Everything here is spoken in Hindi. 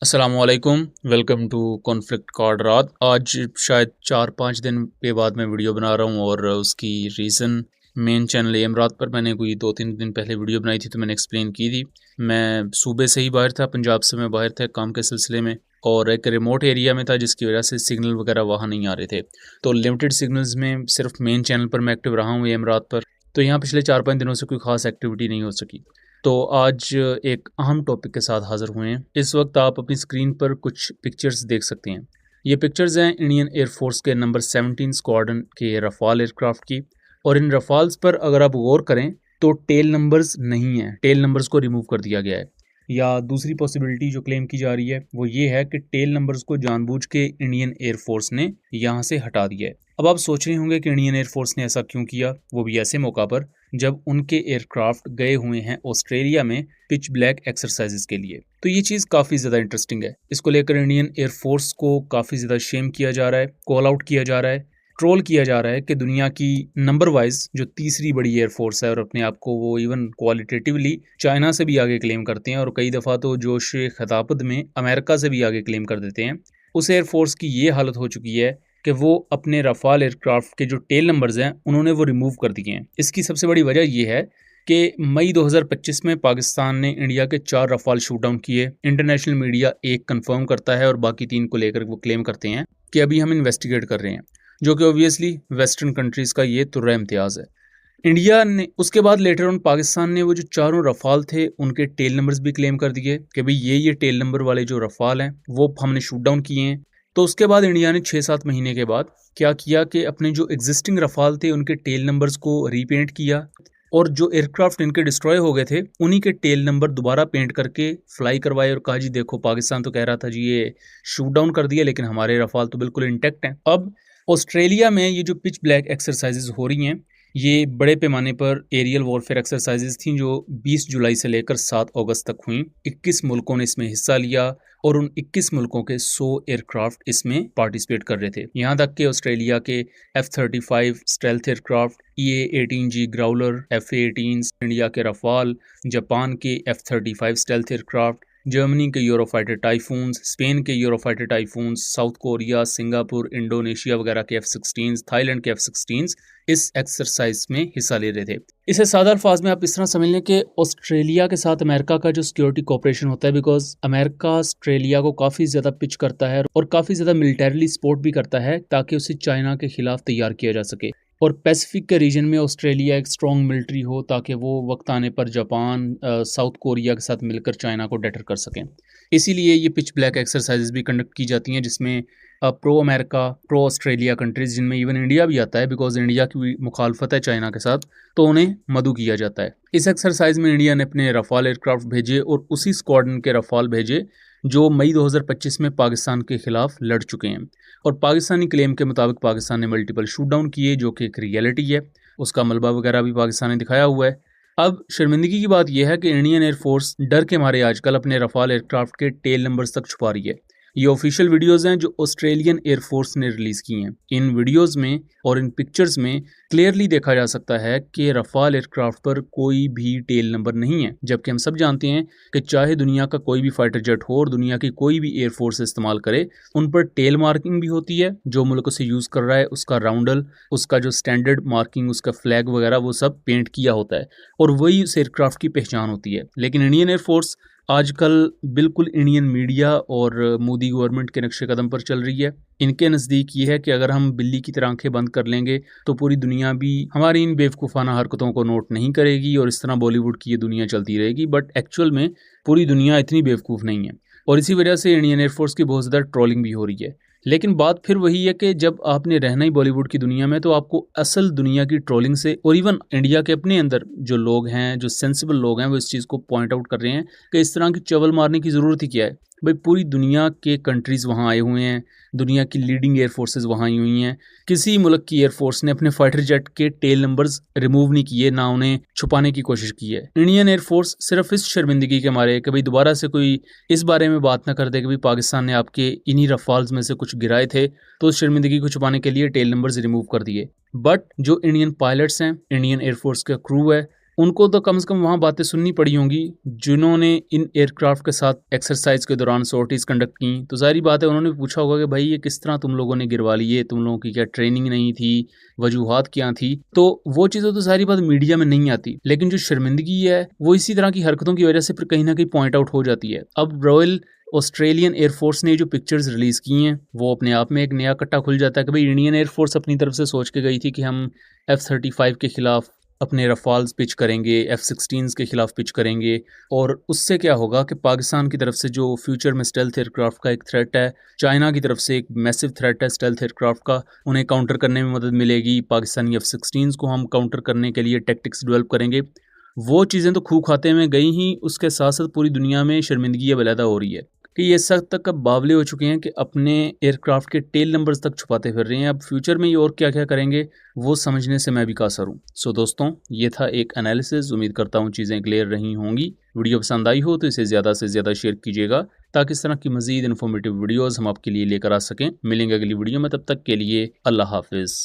अस्सलामुअलैकुम। वेलकम टू कॉन्फ्लिक्ट कार्ड रात। आज शायद 4-5 दिन के बाद मैं वीडियो बना रहा हूँ और उसकी रीज़न मेन चैनल एम रात पर मैंने कोई 2-3 दिन पहले वीडियो बनाई थी तो मैंने एक्सप्लेन की थी। मैं सूबे से ही बाहर था, पंजाब से मैं बाहर था काम के सिलसिले में और एक रिमोट एरिया में था जिसकी वजह से सिग्नल वगैरह वहाँ नहीं आ रहे थे। तो लिमिटेड सिग्नल्स में सिर्फ मेन चैनल पर मैं एक्टिव रहा हूँ एम रात पर। तो यहाँ पिछले 4-5 दिनों से कोई ख़ास एक्टिविटी नहीं हो सकी। तो आज एक अहम टॉपिक के साथ हाज़िर हुए हैं। इस वक्त आप अपनी स्क्रीन पर कुछ पिक्चर्स देख सकते हैं। ये पिक्चर्स हैं इंडियन एयरफोर्स के नंबर 17 स्क्वाड्रन के रफ़ाल एयरक्राफ्ट की। और इन रफ़ाल्स पर अगर आप गौर करें तो टेल नंबर्स नहीं हैं, टेल नंबर्स को रिमूव कर दिया गया है। या दूसरी पॉसिबिलिटी जो क्लेम की जा रही है वो ये है कि टेल नंबर्स को जानबूझ के इंडियन एयरफोर्स ने यहाँ से हटा दिया है। अब आप सोच रहे होंगे कि इंडियन एयरफोर्स ने ऐसा क्यों किया, वो भी ऐसे मौका पर जब उनके एयरक्राफ्ट गए हुए हैं ऑस्ट्रेलिया में पिच ब्लैक एक्सरसाइजेस के लिए। तो ये चीज़ काफ़ी ज़्यादा इंटरेस्टिंग है। इसको लेकर इंडियन एयरफोर्स को काफ़ी ज़्यादा शेम किया जा रहा है, कॉल आउट किया जा रहा है, ट्रोल किया जा रहा है कि दुनिया की नंबर वाइज जो तीसरी बड़ी एयरफोर्स है और अपने आप को वो इवन क्वालिटेटिवली चाइना से भी आगे क्लेम करते हैं और कई दफ़ा तो जोश खिताबत में अमेरिका से भी आगे क्लेम कर देते हैं। उस एयरफोर्स की ये हालत हो चुकी है कि वो अपने रफ़ाल एयरक्राफ्ट के जो टेल नंबर्स हैं उन्होंने वो रिमूव कर दिए हैं। इसकी सबसे बड़ी वजह ये है कि मई 2025 में पाकिस्तान ने इंडिया के 4 रफ़ाल शूट डाउन किए। इंटरनेशनल मीडिया एक कंफर्म करता है और बाकी 3 को लेकर वो क्लेम करते हैं कि अभी हम इन्वेस्टिगेट कर रहे हैं, जो कि ऑब्वियसली वेस्टर्न कंट्रीज़ का ये तुर्रा इम्तियाज़ है। इंडिया ने उसके बाद लेटर ऑन पाकिस्तान ने वो जो चारों रफ़ाल थे उनके टेल नंबर्स भी क्लेम कर दिए कि भाई ये टेल नंबर वाले जो रफ़ाल हैं वो हमने शूट डाउन किए हैं। तो उसके बाद इंडिया ने 6-7 महीने के बाद क्या किया कि अपने जो एग्जिस्टिंग रफ़ाल थे उनके टेल नंबर्स को रीपेंट किया और जो एयरक्राफ्ट इनके डिस्ट्रॉय हो गए थे उन्हीं के टेल नंबर दोबारा पेंट करके फ्लाई करवाए और कहा जी देखो पाकिस्तान तो कह रहा था जी ये शूट डाउन कर दिया लेकिन हमारे रफ़ाल तो बिल्कुल इंटैक्ट हैं। अब ऑस्ट्रेलिया में ये जो पिच ब्लैक एक्सरसाइजेज हो रही हैं ये बड़े पैमाने पर एरियल वॉरफेयर एक्सरसाइजेज थी जो 20 जुलाई से लेकर 7 अगस्त तक हुई। 21 मुल्कों ने इसमें हिस्सा लिया और उन 21 मुल्कों के 100 एयरक्राफ्ट इसमें पार्टिसिपेट कर रहे थे। यहाँ तक कि ऑस्ट्रेलिया के F-35 stealth aircraft, EA-18G Growler, F-18, India के रफ़ाल, जापान के F-35 स्टेल्थ एयरक्राफ्ट, जर्मनी के यूरोफाइटर टाइफून्स, स्पेन के Eurofighter typhoons, south Korea, Singapore, Indonesia वगैरह के F-16, थाईलैंड के F-16 इस एक्सरसाइज में हिस्सा ले रहे थे। इसे सादा अल्फाज में आप इस तरह समझ लें कि ऑस्ट्रेलिया के साथ अमेरिका का जो सिक्योरिटी कोऑपरेशन होता है, बिकॉज अमेरिका ऑस्ट्रेलिया को काफ़ी ज़्यादा पिच करता है और काफ़ी ज़्यादा मिलिटरीली सपोर्ट भी करता है ताकि उसे चाइना के खिलाफ तैयार किया जा सके और पैसिफिक के रीजन में ऑस्ट्रेलिया एक स्ट्रॉन्ग मिलिट्री हो ताकि वो वक्त आने पर जापान, साउथ कोरिया के साथ मिलकर चाइना को डेटर कर सकें। इसीलिए ये पिच ब्लैक एक्सरसाइजेज भी कंडक्ट की जाती हैं जिसमें pro America, pro Australia countries जिनमें इवन इंडिया भी आता है बिकॉज इंडिया की मुखालफत है चाइना के साथ, तो उन्हें मदऊ किया जाता है। इस एक्सरसाइज में इंडिया ने अपने रफ़ाल एयरक्राफ्ट भेजे और उसी स्क्वाड्रन के रफ़ाल भेजे जो मई 2025 में पाकिस्तान के खिलाफ लड़ चुके हैं। और पाकिस्तानी क्लेम के मुताबिक पाकिस्तान ने मल्टीपल शूट डाउन किए जो कि एक रियलिटी है, उसका मलबा वगैरह भी पाकिस्तान ने दिखाया हुआ है। अब शर्मिंदगी की बात यह है कि इंडियन एयरफोर्स डर के मारे आजकल अपने रफ़ाल एयरक्राफ्ट के टेल नंबर्स तक छुपा रही है। ये ऑफिशियल वीडियोस हैं जो ऑस्ट्रेलियन एयरफोर्स ने रिलीज़ की हैं। इन वीडियोस में और इन पिक्चर्स में क्लियरली देखा जा सकता है कि रफ़ाल एयरक्राफ्ट पर कोई भी टेल नंबर नहीं है, जबकि हम सब जानते हैं कि चाहे दुनिया का कोई भी फाइटर जेट हो और दुनिया की कोई भी एयरफोर्स इस्तेमाल करे, उन पर टेल मार्किंग भी होती है। जो मुल्क उसे यूज़ कर रहा है उसका राउंडल, उसका जो स्टैंडर्ड मार्किंग, उसका फ्लैग वगैरह वो सब पेंट किया होता है और वही उस एयरक्राफ्ट की पहचान होती है। लेकिन इंडियन एयरफोर्स आजकल बिल्कुल इंडियन मीडिया और मोदी गवर्नमेंट के नक्शे कदम पर चल रही है। इनके नज़दीक ये है कि अगर हम बिल्ली की तरह आंखें बंद कर लेंगे तो पूरी दुनिया भी हमारी इन बेवकूफ़ाना हरकतों को नोट नहीं करेगी और इस तरह बॉलीवुड की ये दुनिया चलती रहेगी। बट एक्चुअल में पूरी दुनिया इतनी बेवकूफ़ नहीं है और इसी वजह से इंडियन एयरफोर्स की बहुत ज़्यादा ट्रोलिंग भी हो रही है। लेकिन बात फिर वही है कि जब आपने रहना ही बॉलीवुड की दुनिया में तो आपको असल दुनिया की ट्रोलिंग से और इवन इंडिया के अपने अंदर जो लोग हैं, जो सेंसिबल लोग हैं, वो इस चीज़ को पॉइंट आउट कर रहे हैं कि इस तरह की चवल मारने की ज़रूरत ही क्या है। भाई पूरी दुनिया के कंट्रीज़ वहाँ आए हुए हैं, दुनिया की लीडिंग एयरफोर्सेज वहाँ आई हुई हैं। किसी मुल्क की एयरफोर्स ने अपने फाइटर जेट के टेल नंबर्स रिमूव नहीं किए, ना उन्हें छुपाने की कोशिश की है। इंडियन एयरफोर्स सिर्फ इस शर्मिंदगी के मारे कि भाई दोबारा से कोई इस बारे में बात ना कर दे कि भाई पाकिस्तान ने आपके इन्हीं रफ़ाल्स में से कुछ गिराए थे, तो उस शर्मिंदगी को छुपाने के लिए टेल नंबर्स रिमूव कर दिए। बट जो इंडियन पायलट्स हैं, इंडियन एयरफोर्स का क्रू है, उनको तो कम से कम वहाँ बातें सुननी पड़ी होंगी जिन्होंने इन एयरक्राफ्ट के साथ एक्सरसाइज के दौरान सॉर्टीज कंडक्ट की। तो सारी बातें उन्होंने पूछा होगा कि भाई ये किस तरह तुम लोगों ने गिरवा लिए, तुम लोगों की क्या ट्रेनिंग नहीं थी, वजूहात क्या थी। तो वो चीज़ें तो सारी बात मीडिया में नहीं आती, लेकिन जो शर्मिंदगी है वो इसी तरह की हरकतों की वजह से फिर कहीं ना कहीं पॉइंट आउट हो जाती है। अब रॉयल ऑस्ट्रेलियन एयरफोर्स ने जो पिक्चर्स रिलीज़ की हैं वो अपने आप में एक नया कट्टा खुल जाता है कि भाई इंडियन एयरफोर्स अपनी तरफ से सोच के गई थी कि हम F-35 के खिलाफ अपने रफाल्स पिच करेंगे, F-16s के खिलाफ पिच करेंगे, और उससे क्या होगा कि पाकिस्तान की तरफ से जो फ्यूचर में स्टेल्थ एयरक्राफ्ट का एक थ्रेट है, चाइना की तरफ से एक मैसिव थ्रेट है स्टेल्थ एयरक्राफ्ट का, उन्हें काउंटर करने में मदद मिलेगी। पाकिस्तानी F-16s को हम काउंटर करने के लिए टैक्टिक्स डेवलप करेंगे। वो चीज़ें तो खूब खाते में गई ही, उसके साथ साथ पूरी दुनिया में शर्मिंदगी अब अलहदा हो रही है कि ये सब तक अब बावले हो चुके हैं कि अपने एयरक्राफ्ट के टेल नंबर्स तक छुपाते फिर रहे हैं। अब फ्यूचर में ये और क्या क्या करेंगे वो समझने से मैं भी कासर हूँ। सो दोस्तों, ये था एक एनालिसिस। उम्मीद करता हूँ चीज़ें क्लियर रही होंगी। वीडियो पसंद आई हो तो इसे ज़्यादा से ज़्यादा शेयर कीजिएगा ताकि इस तरह की मज़ीद इन्फॉर्मेटिव वीडियोज़ हम आपके लिए लेकर आ सकें। मिलेंगे अगली वीडियो में, तब तक के लिए अल्लाह हाफिज़।